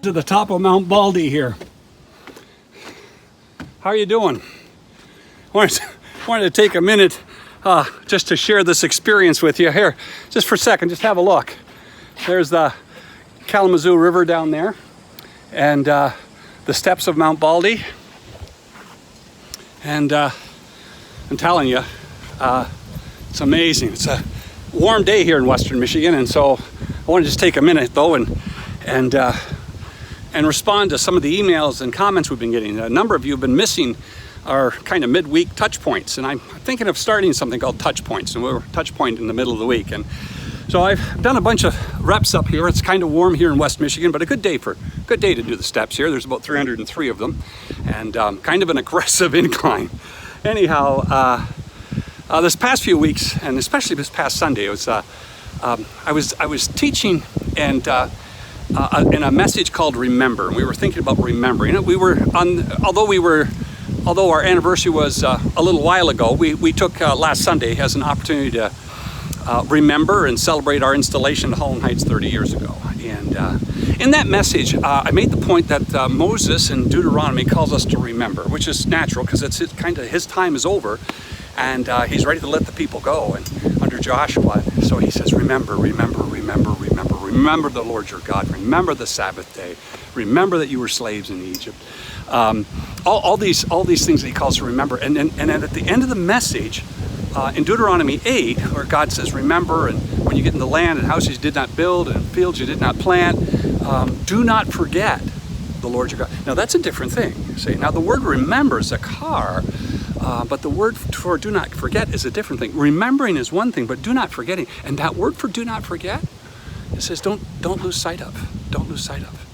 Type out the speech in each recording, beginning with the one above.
to the top of Mount Baldy here. How are you doing? I wanted to take a minute just to share this experience with you. Here, just for a second, just have a look. There's the Kalamazoo River down there, and the steps of Mount Baldy. And I'm telling you, it's amazing. It's a warm day here in Western Michigan, and so I want to just take a minute though and respond to some of the emails and comments we've been getting. A number of you have been missing our kind of midweek touch points, and I'm thinking of starting something called touch points, and we're touch point in the middle of the week. And so I've done a bunch of reps up here. It's kind of warm here in West Michigan, but a good day to do the steps here. There's about 303 of them, and kind of an aggressive incline. Anyhow, this past few weeks, and especially this past Sunday, it was I was teaching and in a message called Remember. And we were thinking about remembering. We were on, although our anniversary was a little while ago, we took last Sunday as an opportunity to remember and celebrate our installation at Holland Heights 30 years ago. And in that message, I made the point that Moses in Deuteronomy calls us to remember, which is natural because it's kind of his time is over, and he's ready to let the people go. And under Joshua, so he says, remember, remember, remember, remember, remember the Lord your God, remember the Sabbath day, remember that you were slaves in Egypt. All these things that he calls to remember. And at the end of the message, in Deuteronomy 8, where God says, remember, and when you get in the land and houses you did not build and fields you did not plant, do not forget the Lord your God. Now that's a different thing. See, now the word remember is a car, but the word for do not forget is a different thing. Remembering is one thing, but do not forgetting. And that word for do not forget, it says don't lose sight of. Don't lose sight of.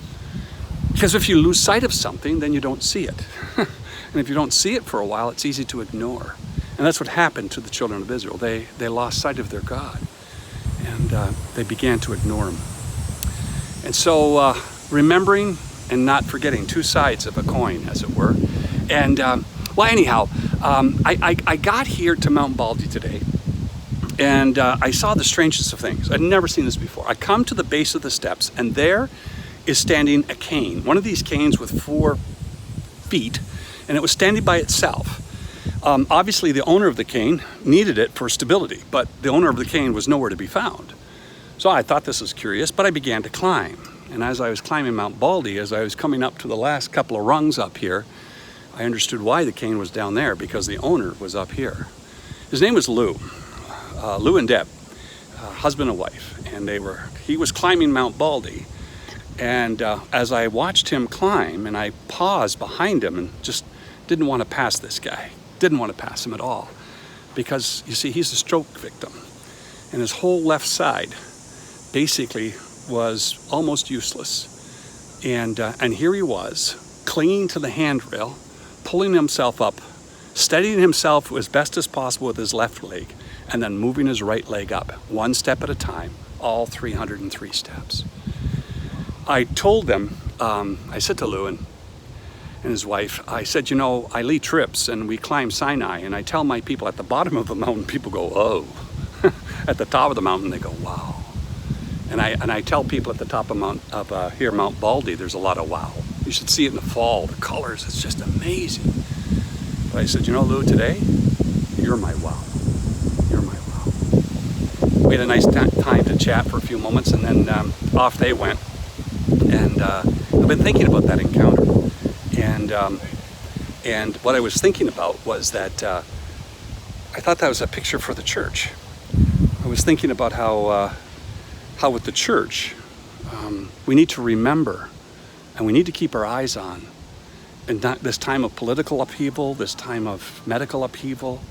Because if you lose sight of something, then you don't see it. And if you don't see it for a while, it's easy to ignore. And that's what happened to the children of Israel. They lost sight of their God, and they began to ignore him. And so remembering and not forgetting, two sides of a coin, as it were. And anyhow, I got here to Mount Baldy today, and I saw the strangest of things. I'd never seen this before. I come to the base of the steps, and there is standing a cane, one of these canes with 4 feet, and it was standing by itself. Obviously, the owner of the cane needed it for stability, but the owner of the cane was nowhere to be found. So I thought this was curious, but I began to climb. And as I was climbing Mount Baldy, as I was coming up to the last couple of rungs up here, I understood why the cane was down there, because the owner was up here. His name was Lou and Deb, husband and wife, and he was climbing Mount Baldy. And as I watched him climb, and I paused behind him and just didn't want to pass this guy. Didn't want to pass him at all, because you see, he's a stroke victim, and his whole left side basically was almost useless. And here he was, clinging to the handrail, pulling himself up, steadying himself as best as possible with his left leg, and then moving his right leg up, one step at a time, all 303 steps. I told them, I said to Lou and his wife, I said, I lead trips and we climb Sinai, and I tell my people at the bottom of the mountain, people go, oh. At the top of the mountain, they go, wow. And I tell people at the top of Mount Baldy, there's a lot of wow. You should see it in the fall, the colors, it's just amazing. But I said, Lou, today, you're my wow. You're my wow. We had a nice time to chat for a few moments, and then off they went. And I've been thinking about that encounter. And what I was thinking about was that I thought that was a picture for the church. I was thinking about how with the church, we need to remember, and we need to keep our eyes on, and not this time of political upheaval, this time of medical upheaval.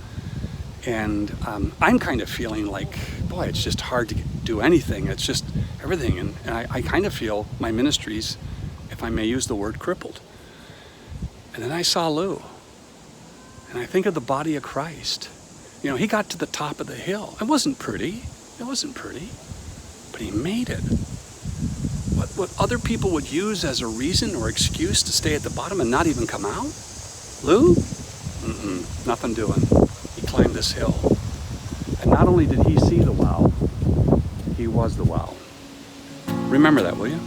And I'm kind of feeling like, boy, it's just hard to do anything. It's just everything. And I kind of feel my ministry's, if I may use the word, crippled. And then I saw Lou, and I think of the body of Christ. He got to the top of the hill. It wasn't pretty, but he made it. What other people would use as a reason or excuse to stay at the bottom and not even come out, Lou, nothing doing. He climbed this hill. And not only did he see the wow, he was the wow. Remember that, will you?